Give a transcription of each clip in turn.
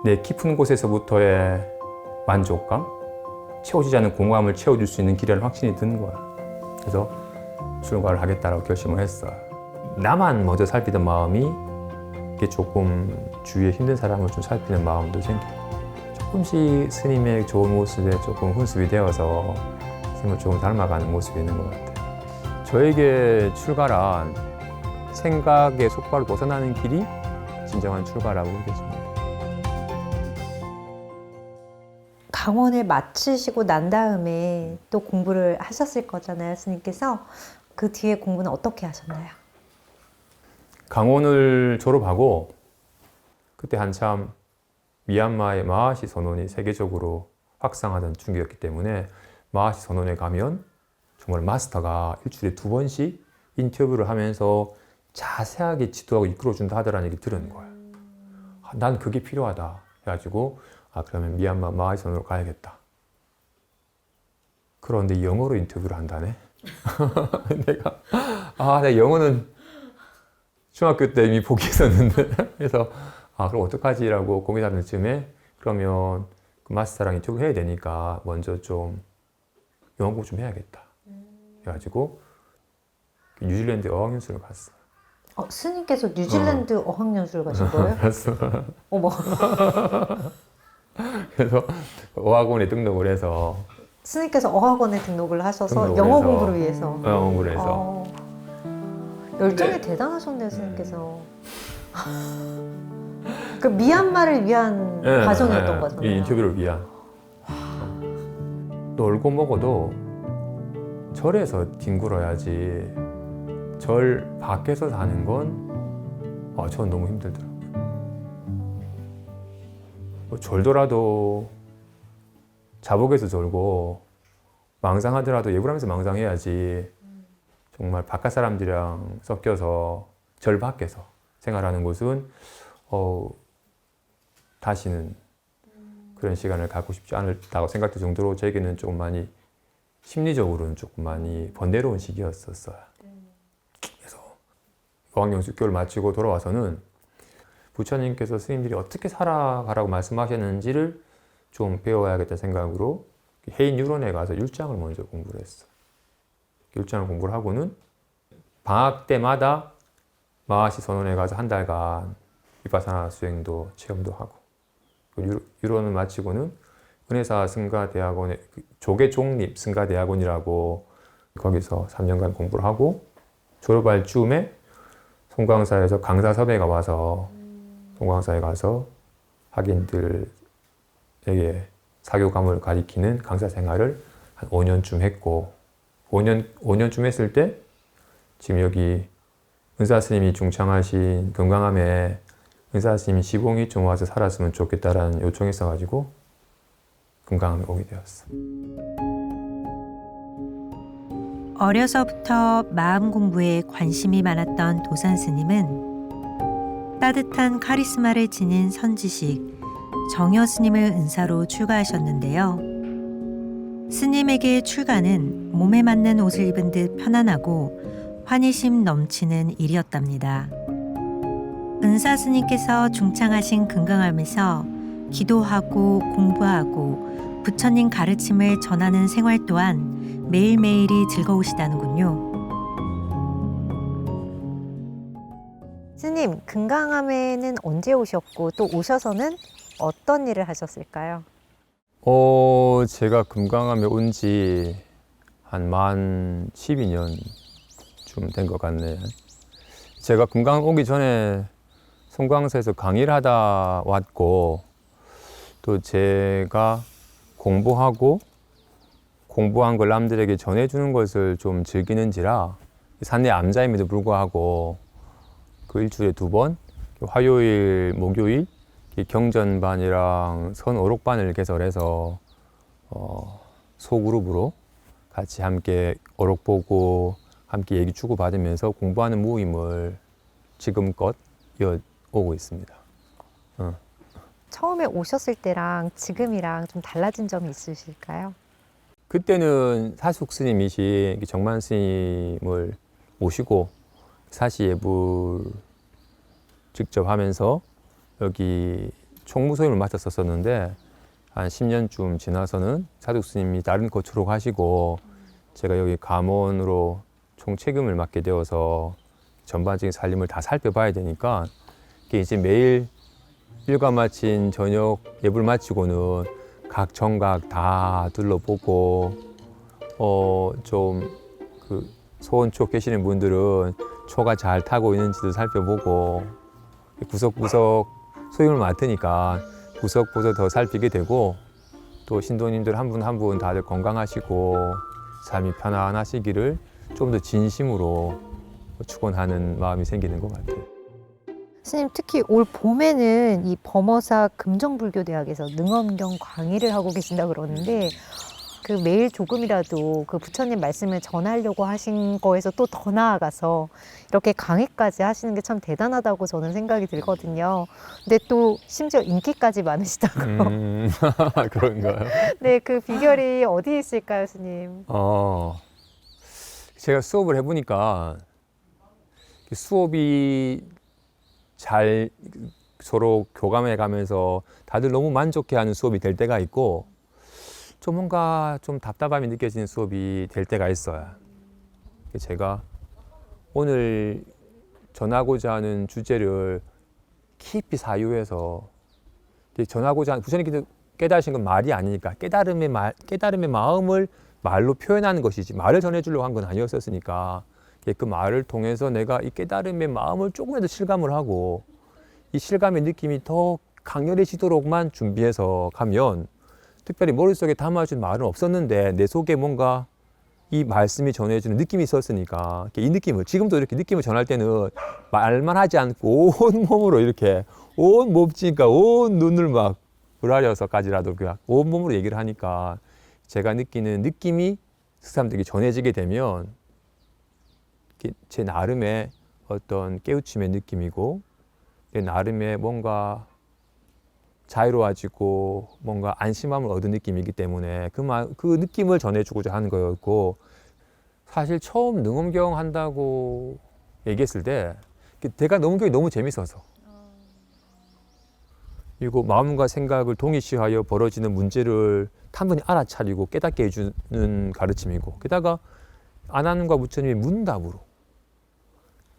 내 깊은 곳에서부터의 만족감, 채워지지 않는 공허함을 채워줄 수 있는 길이라는 확신이 든 거야. 그래서 출가를 하겠다라고 결심을 했어. 나만 먼저 살피던 마음이 이게 조금 주위에 힘든 사람을 좀 살피는 마음도 생기고, 조금씩 스님의 좋은 모습에 조금 훈습이 되어서 스님을 조금 닮아가는 모습이 있는 것 같아요. 저에게 출가란 생각의 속박을 벗어나는 길이 진정한 출가라고 느껴집니다. 강원을 마치시고 난 다음에 또 공부를 하셨을 거잖아요, 스님께서. 그 뒤에 공부는 어떻게 하셨나요? 강원을 졸업하고 그때 한참 미얀마의 마하시 선원이 세계적으로 확산하던 중이었기 때문에 마하시 선원에 가면 정말 마스터가 일주일에 2번씩 인터뷰를 하면서 자세하게 지도하고 이끌어준다 하더라는 얘기 들은 거야. 난 그게 필요하다 해가지고 그러면 미얀마 마하시 선원으로 가야겠다. 그런데 영어로 인터뷰를 한다네. 내가 영어는 중학교 때 이미 포기했었는데 그래서 그럼 어떡하지라고 고민하는 쯤에 그러면 그 마스터랑 인터뷰 해야 되니까 먼저 좀 영어 공부 좀 해야겠다 해가지고 뉴질랜드 어학연수를 갔어. 스님께서 뉴질랜드 어학연수를 가신 거예요? 갔어. 어머. 그래서 어학원에 등록을 해서 스님께서 어학원에 등록을 하셔서 등록을 영어 해서, 공부를 위해서. 영어 공부를 해서. 열정이 네. 대단하셨네요, 스님께서. 그 미얀마를 위한 과정이었던 거잖아요. 이 인터뷰를 위한. 놀고 먹어도 절에서 뒹굴어야지 절 밖에서 사는 건 전 너무 힘들더라고요. 졸더라도 자복에서 졸고 망상하더라도 예불하면서 망상해야지 정말 바깥 사람들이랑 섞여서 절 밖에서 생활하는 곳은 다시는 그런 시간을 갖고 싶지 않다고 생각될 정도로 저에게는 조금 많이 심리적으로는 조금 많이 번뇌로운 시기였었어요. 그래서 어학연수 6개월 마치고 돌아와서는 부처님께서 스님들이 어떻게 살아가라고 말씀하셨는지를 좀 배워야겠다는 생각으로 해인 유론에 가서 율장을 먼저 공부를 했어. 율장을 공부를 하고는 방학 때마다 마하시 선원에 가서 한 달간 비파사나 수행도 체험도 하고, 유론을 마치고는 은혜사 승가대학원에 조계종립 승가대학원이라고 거기서 3년간 공부를 하고 졸업할 즈음에 송광사에서 강사 섭외가 와서 송광사에 가서 학인들에게 사교감을 가리키는 강사 생활을 한 5년쯤 했고 5년쯤 했을 때 지금 여기 은사스님이 중창하신 금강암에 은사스님이 시봉이 좀 와서 살았으면 좋겠다라는 요청이 있어가지고 금강암에 오게 되었어. 어려서부터 마음 공부에 관심이 많았던 도산 스님은 따뜻한 카리스마를 지닌 선지식 정여 스님을 은사로 출가하셨는데요. 스님에게 출가는 몸에 맞는 옷을 입은 듯 편안하고 환희심 넘치는 일이었답니다. 은사 스님께서 중창하신 금강암에서 기도하고 공부하고 부처님 가르침을 전하는 생활 또한 매일매일이 즐거우시다는군요. 스님, 금강암에는 언제 오셨고 또 오셔서는 어떤 일을 하셨을까요? 제가 금강암에 온 지 한 만 12년쯤 된 것 같네요. 제가 금강암 오기 전에 송광사에서 강의를 하다 왔고 또 제가 공부한 걸 남들에게 전해주는 것을 좀 즐기는지라 산내 암자임에도 불구하고 그 일주일에 2번 화요일, 목요일 경전반이랑 선어록반을 개설해서 소그룹으로 같이 함께 어록 보고 함께 얘기 주고받으면서 공부하는 모임을 지금껏 이어오고 있습니다. 처음에 오셨을 때랑 지금이랑 좀 달라진 점이 있으실까요? 그때는 사숙 스님이신 정만 스님을 모시고 사시예불 직접 하면서 여기 총무소임을 맡았었는데 한 10년쯤 지나서는 사독 스님이 다른 거처로 가시고 제가 여기 감원으로 총책임을 맡게 되어서 전반적인 살림을 다 살펴봐야 되니까 이게 이제 매일 일과 마친 저녁 예불 마치고는 각 정각 다 둘러보고 좀 그 소원초 계시는 분들은 초가 잘 타고 있는지도 살펴보고 구석구석 소임을 맡으니까 구석구석 더 살피게 되고 또 신도님들 한 분 한 분 다들 건강하시고 삶이 편안하시기를 좀 더 진심으로 축원하는 마음이 생기는 것 같아요. 스님 특히 올 봄에는 이 범어사 금정불교대학에서 능엄경 강의를 하고 계신다 그러는데 그 매일 조금이라도 그 부처님 말씀을 전하려고 하신 거에서 또 더 나아가서 이렇게 강의까지 하시는 게 참 대단하다고 저는 생각이 들거든요. 근데 또 심지어 인기까지 많으시다고. 그런가요? 네, 그 비결이 어디에 있을까요, 스님? 제가 수업을 해보니까 수업이 잘 서로 교감해 가면서 다들 너무 만족해하는 수업이 될 때가 있고 좀 뭔가 좀 답답함이 느껴지는 수업이 될 때가 있어요. 제가 오늘 전하고자 하는 주제를 깊이 사유해서 전하고자 하는 부처님께서 깨달으신 건 말이 아니니까 깨달음의 마음을 말로 표현하는 것이지 말을 전해주려고 한 건 아니었었으니까 그 말을 통해서 내가 이 깨달음의 마음을 조금이라도 실감을 하고 이 실감의 느낌이 더 강렬해지도록만 준비해서 가면 특별히 머릿속에 담아준 말은 없었는데 내 속에 뭔가 이 말씀이 전해주는 느낌이 있었으니까 이 느낌을 지금도 이렇게 느낌을 전할 때는 말만 하지 않고 온 몸으로 이렇게 온 몸짓과 온 눈을 막 부라려서까지라도 그냥 온 몸으로 얘기를 하니까 제가 느끼는 느낌이 그 사람들에게 전해지게 되면 제 나름의 어떤 깨우침의 느낌이고 내 나름의 뭔가 자유로워지고 뭔가 안심함을 얻은 느낌이기 때문에 그 느낌을 전해주고자 하는 거였고 사실 처음 능엄경 한다고 얘기했을 때 제가 능엄경이 너무 재밌어서 그리고 마음과 생각을 동일시하여 벌어지는 문제를 단번에 알아차리고 깨닫게 해주는 가르침이고 게다가 아난과 부처님이 문답으로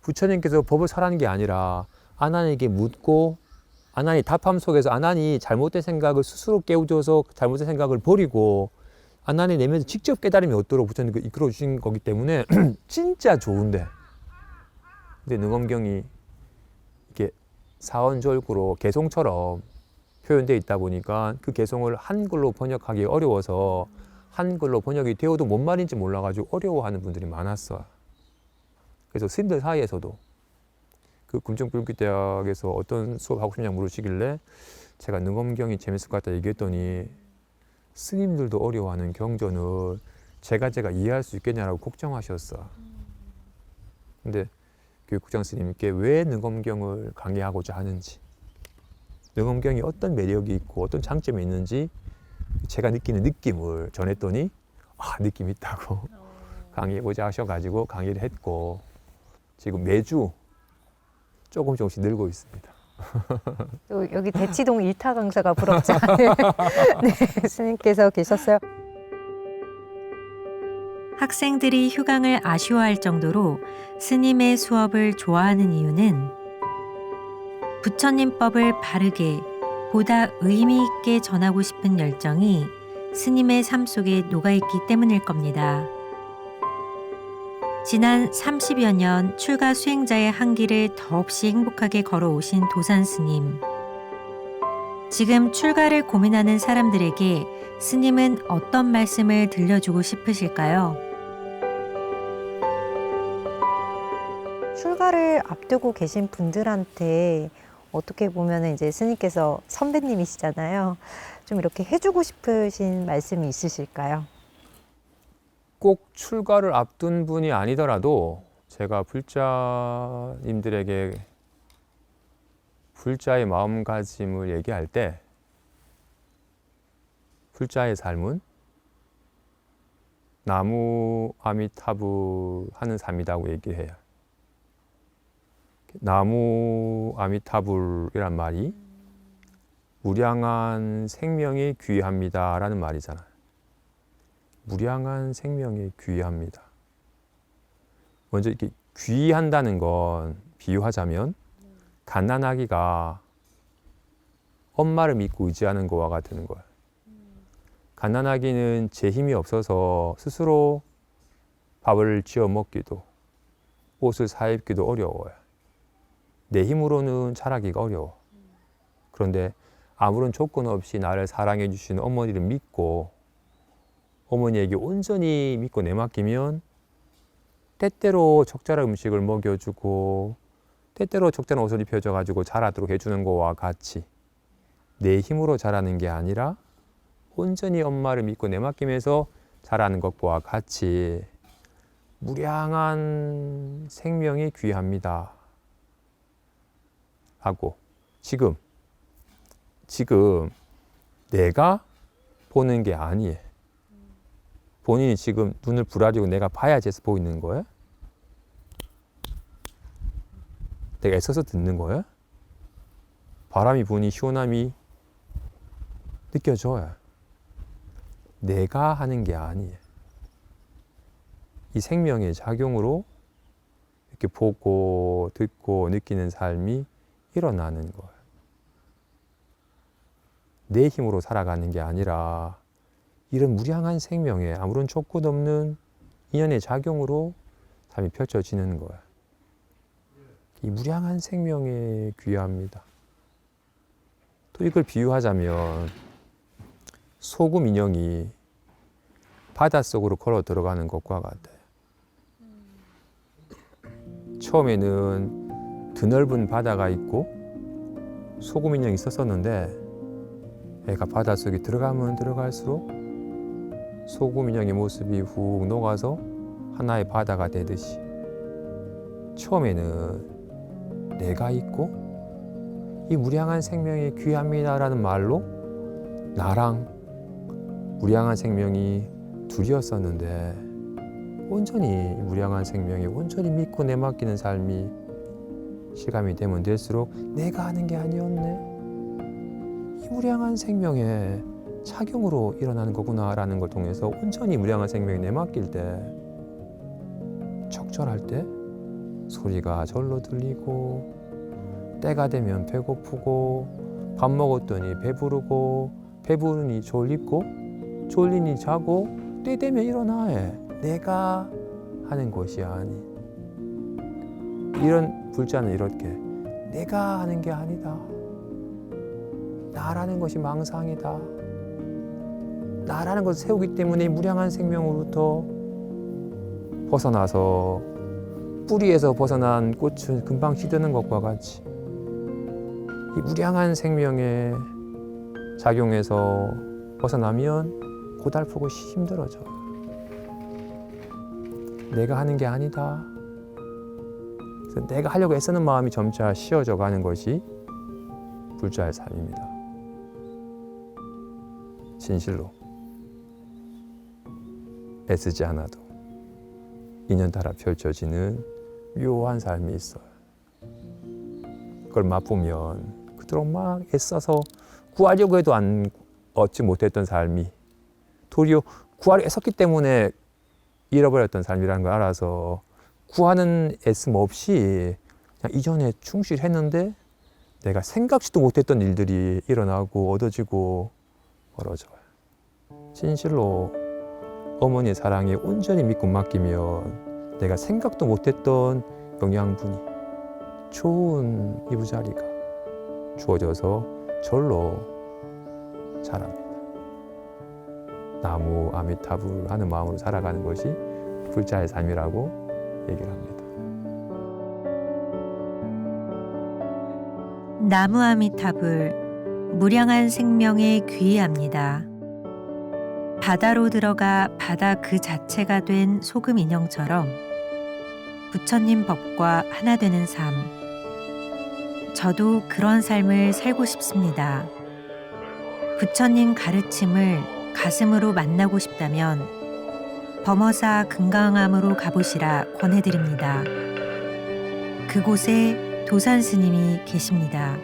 부처님께서 법을 설하는 게 아니라 아난에게 묻고 아난이 답함 속에서 아난이 잘못된 생각을 스스로 깨우쳐서 잘못된 생각을 버리고 아난이 내면서 직접 깨달음이 얻도록 부처님께서 이끌어 주신 거기 때문에 진짜 좋은데 근데 능엄경이 이게 사원절구로 개송처럼 표현되어 있다 보니까 그 개송을 한글로 번역하기 어려워서 한글로 번역이 되어도 뭔 말인지 몰라가지고 어려워하는 분들이 많았어요. 그래서 스님들 사이에서도 그 금정불교대학에서 어떤 수업 하고 싶냐고 물으시길래 제가 능엄경이 재밌을 것 같다 얘기했더니 스님들도 어려워하는 경전을 제가 이해할 수 있겠냐라고 걱정하셨어요. 근데 교육국장 스님께 왜 능엄경을 강의하고자 하는지 능엄경이 어떤 매력이 있고 어떤 장점이 있는지 제가 느끼는 느낌을 전했더니 느낌 있다고 강의해보자 하셔가지고 강의를 했고 지금 매주 조금씩 늘고 있습니다. 또 여기 대치동 일타 강사가 부럽지 않은 네, 스님께서 계셨어요. 학생들이 휴강을 아쉬워할 정도로 스님의 수업을 좋아하는 이유는 부처님법을 바르게 보다 의미 있게 전하고 싶은 열정이 스님의 삶 속에 녹아있기 때문일 겁니다. 지난 30여 년 출가 수행자의 한길을 더없이 행복하게 걸어오신 도산 스님. 지금 출가를 고민하는 사람들에게 스님은 어떤 말씀을 들려주고 싶으실까요? 출가를 앞두고 계신 분들한테 어떻게 보면 이제 스님께서 선배님이시잖아요. 좀 이렇게 해주고 싶으신 말씀이 있으실까요? 꼭 출가를 앞둔 분이 아니더라도 제가 불자님들에게 불자의 마음가짐을 얘기할 때 불자의 삶은 나무 아미타불 하는 삶이라고 얘기를 해요. 나무 아미타불이란 말이 무량한 생명이 귀합니다라는 말이잖아요. 무량한 생명이 귀합니다. 먼저 이렇게 귀한다는 건 비유하자면 갓난아기가 엄마를 믿고 의지하는 거와 같은 거예요. 갓난아기는 제 힘이 없어서 스스로 밥을 지어 먹기도 옷을 사 입기도 어려워요. 내 힘으로는 자라기가 어려워. 그런데 아무런 조건 없이 나를 사랑해 주시는 어머니를 믿고 어머니에게 온전히 믿고 내맡기면 때때로 적절한 음식을 먹여주고 때때로 적절한 옷을 입혀줘가지고 자라도록 해주는 것과 같이 내 힘으로 자라는 게 아니라 온전히 엄마를 믿고 내맡기면서 자라는 것과 같이 무량한 생명이 귀합니다. 하고 지금 내가 보는 게 아니에요. 본인이 지금 눈을 부라리고 내가 봐야지 해서 보이는 거예요? 내가 애써서 듣는 거예요? 바람이 부니 시원함이 느껴져요. 내가 하는 게 아니에요. 이 생명의 작용으로 이렇게 보고 듣고 느끼는 삶이 일어나는 거예요. 내 힘으로 살아가는 게 아니라 이런 무량한 생명에 아무런 조건 없는 인연의 작용으로 삶이 펼쳐지는 거예요. 이 무량한 생명에 귀합니다. 또 이걸 비유하자면 소금 인형이 바닷속으로 걸어 들어가는 것과 같아요. 처음에는 드넓은 바다가 있고 소금 인형이 있었었는데 애가 바닷속에 들어가면 들어갈수록 소금 인형의 모습이 훅 녹아서 하나의 바다가 되듯이 처음에는 내가 있고 이 무량한 생명이 귀합니다라는 말로 나랑 무량한 생명이 둘이었었는데 온전히 무량한 생명이 온전히 믿고 내맡기는 삶이 실감이 되면 될수록 내가 하는 게 아니었네. 이 무량한 생명의 작용으로 일어나는 거구나라는 걸 통해서 온전히 무량한 생명에 내맡길 때 적절할 때 소리가 절로 들리고 때가 되면 배고프고 밥 먹었더니 배부르고 배부르니 졸립고 졸리니 자고 때 되면 일어나해. 내가 하는 것이 아니. 이런 불자는 이렇게 내가 하는 게 아니다. 나라는 것이 망상이다. 나라는 것을 세우기 때문에 무량한 생명으로부터 벗어나서 뿌리에서 벗어난 꽃은 금방 시드는 것과 같이 이 무량한 생명의 작용에서 벗어나면 고달프고 힘들어져. 내가 하는 게 아니다. 그래서 내가 하려고 애쓰는 마음이 점차 쉬어져 가는 것이 불자의 삶입니다. 진실로 애쓰지 않아도 인연 따라 펼쳐지는 묘한 삶이 있어요. 그걸 맛보면 그토록 막 애써서 구하려고 해도 얻지 못했던 삶이 도리어 구하려 애썼기 때문에 잃어버렸던 삶이라는 걸 알아서 구하는 애씀 없이 그냥 이전에 충실했는데 내가 생각지도 못했던 일들이 일어나고 얻어지고 벌어져요. 진실로 어머니의 사랑에 온전히 믿고 맡기면 내가 생각도 못했던 영양분이 좋은 이부자리가 주어져서 절로 자랍니다. 나무 아미타불 하는 마음으로 살아가는 것이 불자의 삶이라고 얘기를 합니다. 나무 아미타불, 무량한 생명에 귀의합니다. 바다로 들어가 바다 그 자체가 된 소금 인형처럼 부처님 법과 하나 되는 삶. 저도 그런 삶을 살고 싶습니다. 부처님 가르침을 가슴으로 만나고 싶다면 범어사 금강암으로 가보시라 권해드립니다. 그곳에 도산 스님이 계십니다.